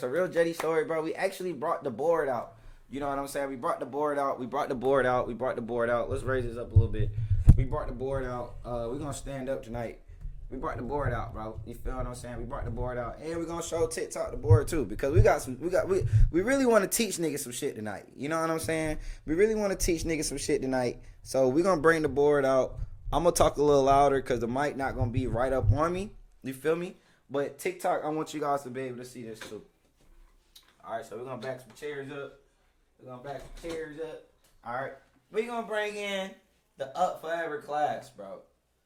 It's a real Jetty story, bro. We actually brought the board out. You know what I'm saying? We brought the board out. We brought the board out. We brought the board out. Let's raise this up a little bit. We brought the board out. We're going to stand up tonight. We brought the board out, bro. You feel what I'm saying? We brought the board out. And we're going to show TikTok the board, too. Because we really want to teach niggas some shit tonight. You know what I'm saying? We really want to teach niggas some shit tonight. So we're going to bring the board out. I'm going to talk a little louder because the mic not going to be right up on me. You feel me? But TikTok, I want you guys to be able to see this, too. All right, so we're going to back some chairs up. All right. We're going to bring in the Upfrvr class, bro.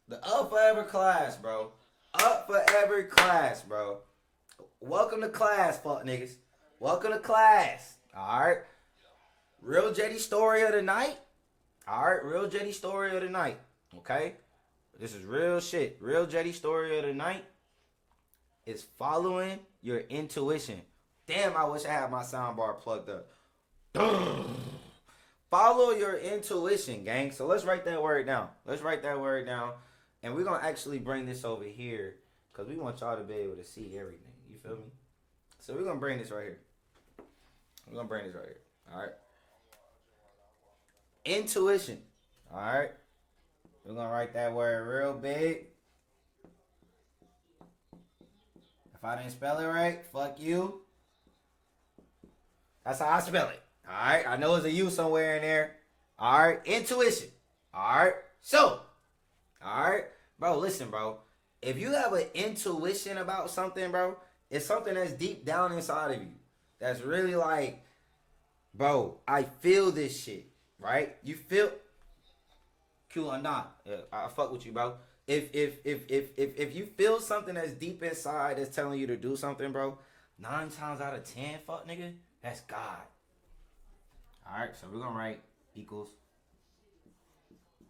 The Upfrvr class, bro. Upfrvr class, bro. Welcome to class, fuck niggas. Welcome to class. All right. Real Jetty story of the night. All right. Real Jetty story of the night. Okay. This is real shit. Real Jetty story of the night is following your intuition. Damn, I wish I had my soundbar plugged up. Follow your intuition, gang. So let's write that word down. And we're going to actually bring this over here because we want y'all to be able to see everything. You feel me? So we're going to bring this right here. All right. Intuition. All right. We're going to write that word real big. If I didn't spell it right, fuck you. That's how I spell it. All right. I know there's a U somewhere in there. All right. Intuition. All right. So, all right. Bro, listen, bro. If you have an intuition about something, bro, it's something that's deep down inside of you. That's really like, bro, I feel this shit, right? You feel, Q or not, I fuck with you, bro. If you feel something that's deep inside that's telling you to do something, bro, 9 times out of 10, fuck nigga, that's God. All right, so we're gonna write equals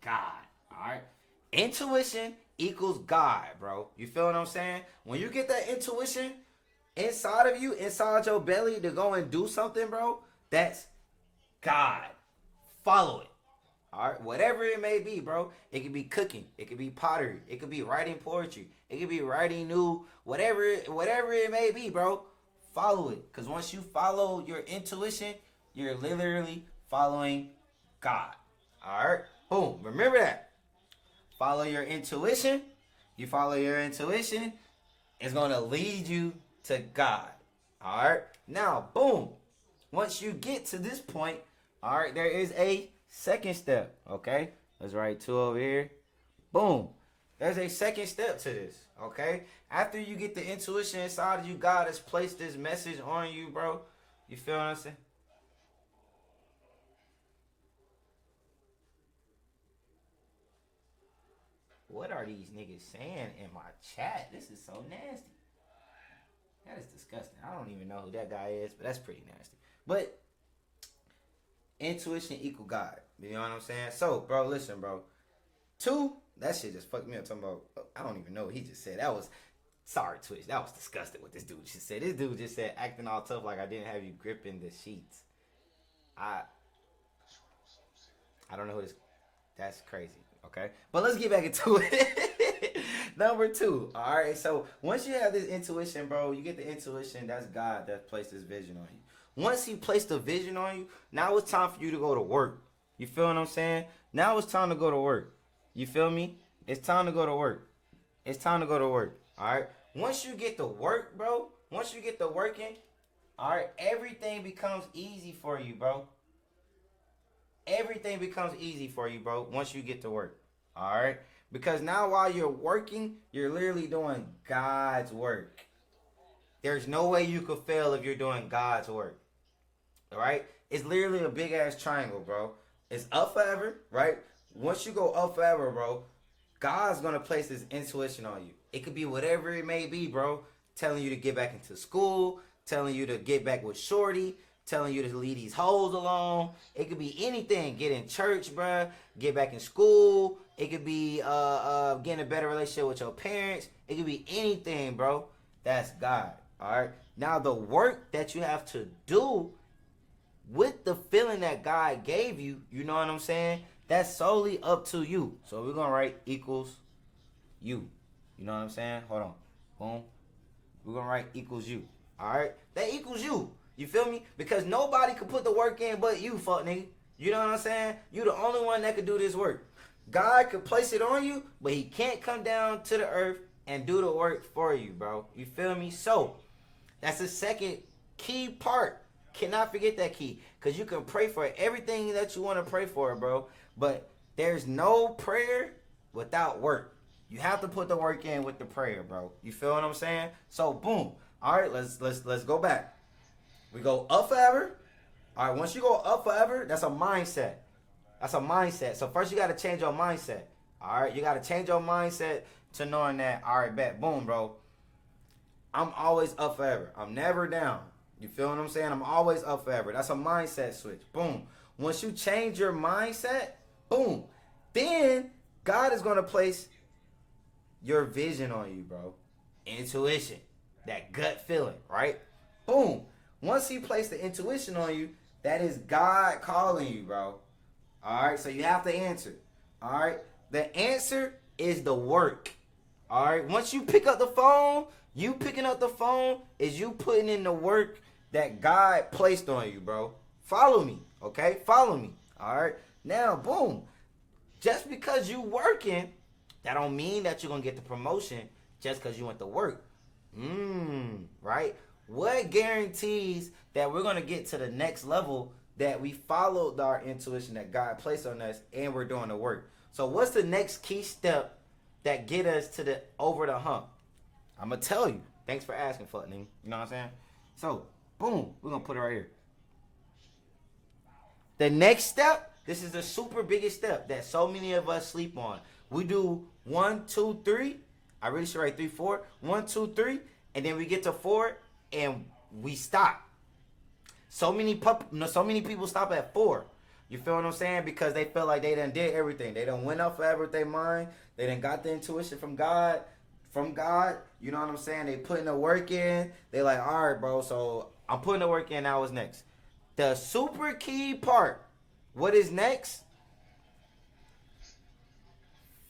God. All right, intuition equals God, bro. You feel what I'm saying? When you get that intuition inside of you, inside your belly to go and do something, bro, that's God. Follow it. All right, whatever it may be, bro. It could be cooking. It could be pottery. It could be writing poetry. It could be writing new, whatever it may be, bro. Follow it. Because once you follow your intuition, you're literally following God. All right? Boom. Remember that. Follow your intuition. You follow your intuition. It's going to lead you to God. All right? Now, boom. Once you get to this point, all right, there is a second step. Okay? Let's write 2 over here. Boom. There's a second step to this. Okay? After you get the intuition inside of you, God has placed this message on you, bro. You feel what I'm saying? What are these niggas saying in my chat? This is so nasty. That is disgusting. I don't even know who that guy is, but that's pretty nasty. But intuition equal God. You know what I'm saying? So, bro, listen, bro. 2, that shit just fucked me up. Talking about, I don't even know what he just said. That was, sorry, Twitch. That was disgusting what this dude just said. This dude just said, acting all tough like I didn't have you gripping the sheets. I don't know who this, that's crazy. Okay, but let's get back into it. Number 2. All right, so once you have this intuition, bro, you get the intuition. That's God that placed this vision on you. Once he placed the vision on you, now it's time for you to go to work. You feel what I'm saying? Now it's time to go to work. You feel me? It's time to go to work. All right. Once you get to work, bro. Once you get to working, all right, everything becomes easy for you, bro. Everything becomes easy for you, bro, once you get to work. All right? Because now while you're working, you're literally doing God's work. There's no way you could fail if you're doing God's work. All right? It's literally a big-ass triangle, bro. It's up forever, right? Once you go up forever, bro, God's going to place this intuition on you. It could be whatever it may be, bro. Telling you to get back into school, telling you to get back with shorty, telling you to leave these hoes alone. It could be anything. Get in church, bruh. Get back in school. It could be getting a better relationship with your parents. It could be anything, bro. That's God. All right? Now, the work that you have to do with the feeling that God gave you, you know what I'm saying? That's solely up to you. So we're going to write equals you. You know what I'm saying? Hold on. Boom. We're going to write equals you. All right, that equals you. You feel me? Because nobody could put the work in but you, fuck nigga. You know what I'm saying? You the only one that could do this work. God could place it on you, but he can't come down to the earth and do the work for you, bro. You feel me? So, that's the second key part. Cannot forget that key. Because you can pray for everything that you want to pray for, bro. But there's no prayer without work. You have to put the work in with the prayer, bro. You feel what I'm saying? So, boom. All right, let's go back. We go up forever. All right, once you go up forever, that's a mindset. That's a mindset. So first you got to change your mindset. All right, you got to change your mindset to knowing that, all right, bet, boom, bro. I'm always up forever. I'm never down. You feel what I'm saying? I'm always up forever. That's a mindset switch. Boom. Once you change your mindset, boom, then God is going to place your vision on you, bro. Intuition. That gut feeling, right? Boom. Once he placed the intuition on you, that is God calling you, bro. All right, so you have to answer. All right, the answer is the work. All right, once you pick up the phone, you picking up the phone is you putting in the work that God placed on you, bro. Follow me, okay? Follow me. All right, now, boom. Just because you working, that don't mean that you're gonna get the promotion just because you went to work. Right? What guarantees that we're gonna get to the next level that we followed our intuition that God placed on us and we're doing the work? So what's the next key step that get us to the over the hump? I'm gonna tell you. Thanks for asking, fuck nigga. You know what I'm saying? So, boom, we're gonna put it right here. The next step, this is the super biggest step that so many of us sleep on. We do 1, 2, 3. I really should write 3, 4. 1, 2, 3, and then we get to 4 and we stop. So many people stop at 4. You feel what I'm saying? Because they feel like they done did everything. They done went up forever with their mind. They done got the intuition from God. You know what I'm saying? They putting the work in. They like, all right, bro, so I'm putting the work in. Now what's next? The super key part. What is next?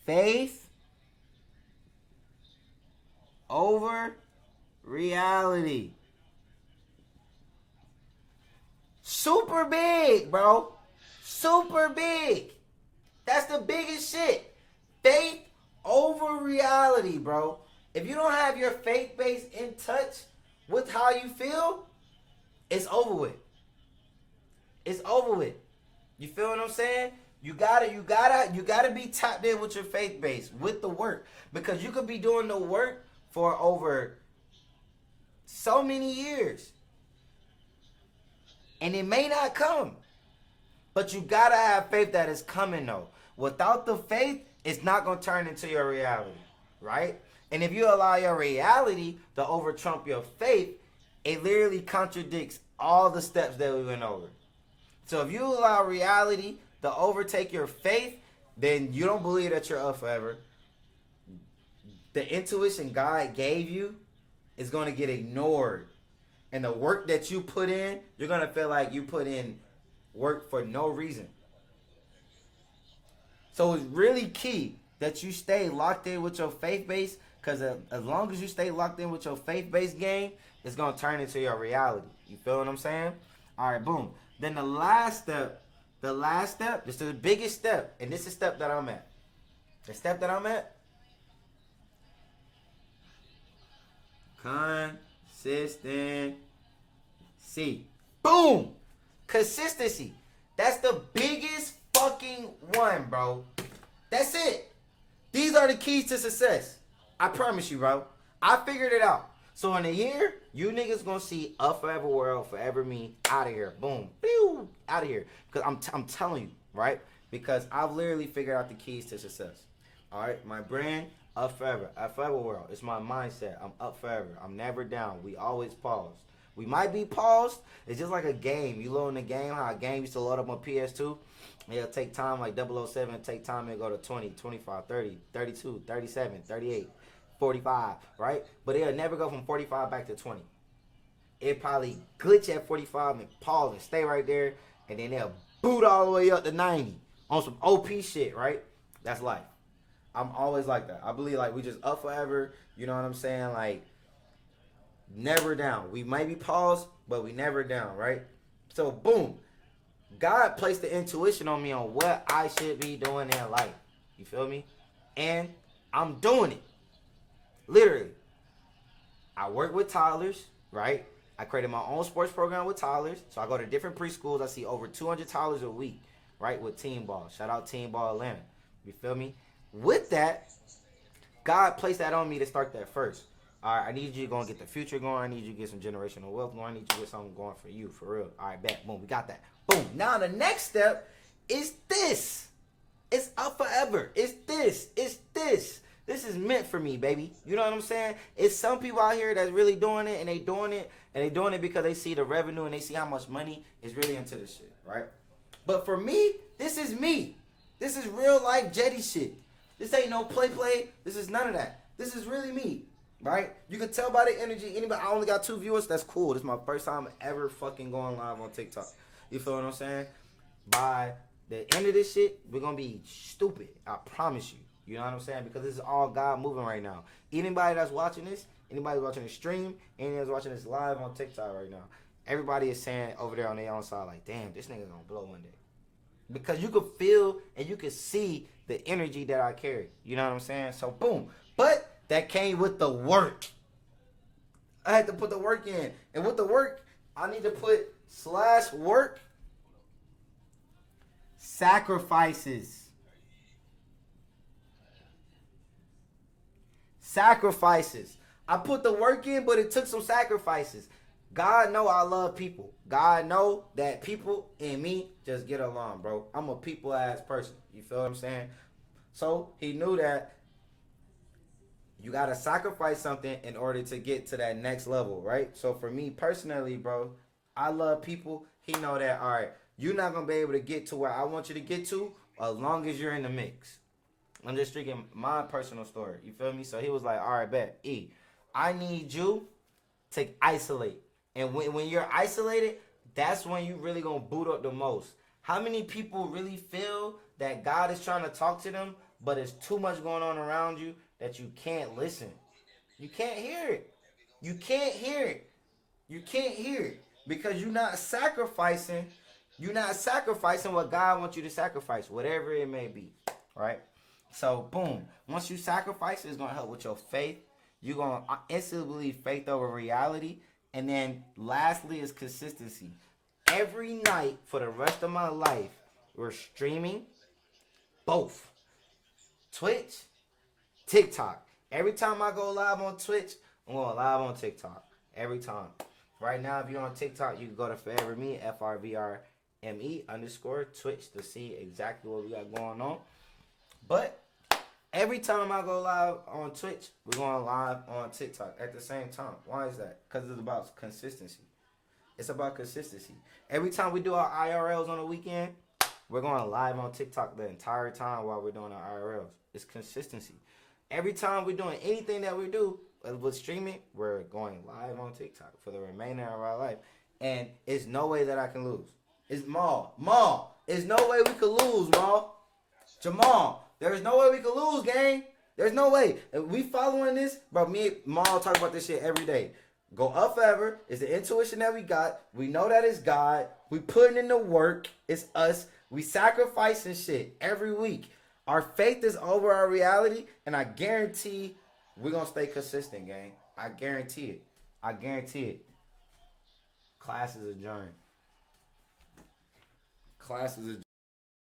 Faith over reality. Super big, bro. Super big. That's the biggest shit. Faith over reality, bro. If you don't have your faith base in touch with how you feel, it's over with. It's over with. You feel what I'm saying? You gotta be tapped in with your faith base, with the work. Because you could be doing the work for over so many years. And it may not come. But you gotta have faith that it's coming though. Without the faith, it's not gonna turn into your reality. Right? And if you allow your reality to over trump your faith, it literally contradicts all the steps that we went over. So if you allow reality to overtake your faith, then you don't believe that you're up forever. The intuition God gave you is going to get ignored. And the work that you put in, you're going to feel like you put in work for no reason. So it's really key that you stay locked in with your faith base, because as long as you stay locked in with your faith-based game, it's going to turn into your reality. You feel what I'm saying? All right, boom. Then the last step, this is the biggest step, and this is the step that I'm at. The step that I'm at, consistency. Boom! Consistency. That's the biggest fucking one, bro. That's it. These are the keys to success. I promise you, bro. I figured it out. So in a year, you niggas gonna see Upfrvr World, Forever Me, out of here. Boom. Pew! Out of here. Because I'm telling you, right? Because I've literally figured out the keys to success. Alright? My brand, Upfrvr. Upfrvr World. It's my mindset. I'm up forever. I'm never down. We always pause. We might be paused. It's just like a game. You load in the game, how a game used to load up on PS2. It'll take time like 007. Take time and go to 20, 25, 30, 32, 37, 38. 45, right? But it'll never go from 45 back to 20. It'll probably glitch at 45 and pause and stay right there, and then they'll boot all the way up to 90 on some OP shit, right? That's life. I'm always like that. I believe like we just up forever, you know what I'm saying? Like, never down. We might be paused, but we never down, right? So boom, God placed the intuition on me on what I should be doing in life. You feel me? And I'm doing it. Literally. I work with toddlers, right? I created my own sports program with toddlers. So I go to different preschools. I see over 200 toddlers a week, right? With Team Ball. Shout out Team Ball Atlanta. You feel me? With that, God placed that on me to start that first. All right, I need you to go and get the future going. I need you to get some generational wealth going. I need you to get something going for you, for real. All right, bet. Boom, we got that. Boom. Now the next step is this. It's Upfrvr. It's this. It's this. This is meant for me, baby. You know what I'm saying? It's some people out here that's really doing it, and they doing it because they see the revenue and they see how much money is really into this shit, right? But for me, this is me. This is real life Jetty shit. This ain't no play. This is none of that. This is really me, right? You can tell by the energy. Anybody, I only got 2 viewers. That's cool. This is my first time ever fucking going live on TikTok. You feel what I'm saying? By the end of this shit, we're gonna be stupid. I promise you. You know what I'm saying? Because this is all God moving right now. Anybody that's watching this, anybody watching the stream, anybody that's watching this live on TikTok right now, everybody is saying over there on their own side, like, damn, this nigga gonna blow one day. Because you can feel and you can see the energy that I carry. You know what I'm saying? So, boom. But that came with the work. I had to put the work in. And with the work, I need to put /work sacrifices. Sacrifices. I put the work in, but it took some sacrifices. God know I love people. God know that people and me just get along, bro. I'm a people ass person. You feel what I'm saying? So he knew that you gotta sacrifice something in order to get to that next level, right? So for me personally, bro, I love people. He know that, all right, you're not gonna be able to get to where I want you to get to as long as you're in the mix. I'm just speaking my personal story. You feel me? So he was like, all right, bet. I need you to isolate. And when you're isolated, that's when you really going to boot up the most. How many people really feel that God is trying to talk to them, but there's too much going on around you that you can't listen? You can't hear it. You can't hear it. You can't hear it. Because you're not sacrificing. You're not sacrificing what God wants you to sacrifice, whatever it may be. Right? So, boom. Once you sacrifice, it's going to help with your faith. You're going to instantly believe faith over reality. And then, lastly, is consistency. Every night for the rest of my life, we're streaming both Twitch, TikTok. Every time I go live on Twitch, I'm going live on TikTok. Every time. Right now, if you're on TikTok, you can go to FRVRME, FRVRME_ Twitch to see exactly what we got going on. But every time I go live on Twitch, we're going live on TikTok at the same time. Why is that? Because it's about consistency. It's about consistency. Every time we do our IRLs on the weekend, we're going live on TikTok the entire time while we're doing our IRLs. It's consistency. Every time we're doing anything that we do with streaming, we're going live on TikTok for the remainder of our life. And it's no way that I can lose. It's Maul. There's no way we could lose, Maul. Jamal. There's no way we could lose, gang. There's no way. If we following this, bro, me and Maul talk about this shit every day. Go Upfrvr. It's the intuition that we got. We know that it's God. We putting in the work. It's us. We sacrificing shit every week. Our faith is over our reality, and I guarantee we're going to stay consistent, gang. I guarantee it. I guarantee it. Class is adjourned. Class is adjourned.